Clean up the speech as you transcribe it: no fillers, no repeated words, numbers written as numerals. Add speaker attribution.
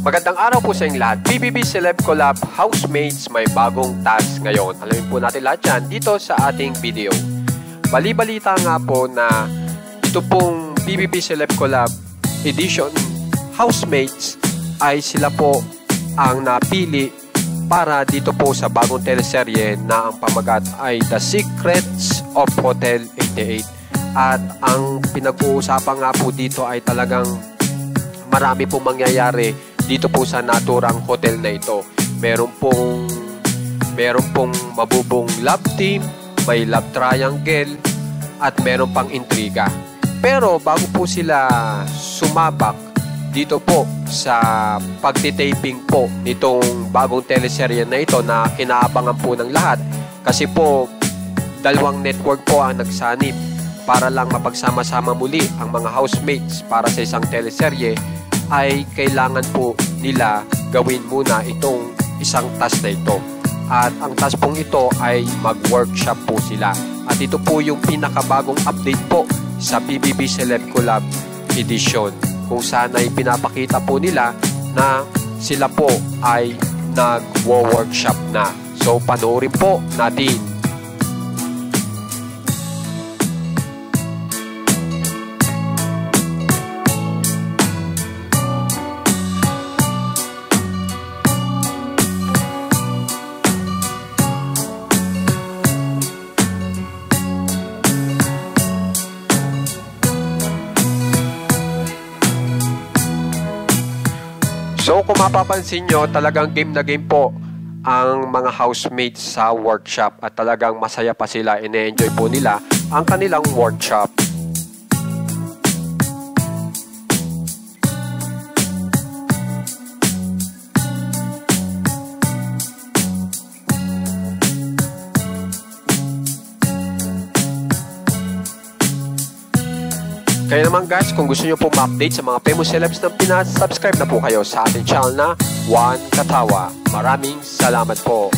Speaker 1: Magandang araw po sa inyong lahat. PBB Celeb Collab Housemates, may bagong task ngayon. Alamin po natin lahat yan dito sa ating video. Bali-balita nga po na ito pong PBB Celeb Collab Edition Housemates ay sila po ang napili para dito po sa bagong teleserye na ang pamagat ay The Secrets of Hotel 88. At ang pinag-uusapan nga po dito ay talagang marami pong mangyayari dito po sa naturang hotel na ito. Meron pong mabubong love team, may love triangle, at meron pang intriga. Pero bago po sila sumabak dito po sa pagtitaping po nitong bagong teleserye na ito na kinaabangan po ng lahat, kasi po dalawang network po ang nagsanib para lang mapagsama-sama muli ang mga housemates para sa isang teleserye, ay kailangan po nila gawin muna itong isang task na ito. At ang task pong ito ay mag-workshop po sila. At ito po yung pinakabagong update po sa PBB Celeb Collab Edition, kung saan ay pinapakita po nila na sila po ay nag-workshop na. So panoorin po natin. So kung mapapansin nyo, talagang game na game po ang mga housemates sa workshop at talagang masaya pa sila, ine-enjoy po nila ang kanilang workshop. Kaya naman guys, kung gusto nyo pong ma-update sa mga famous celebs na pinasubscribe na po kayo sa ating channel na One Katawa. Maraming salamat po.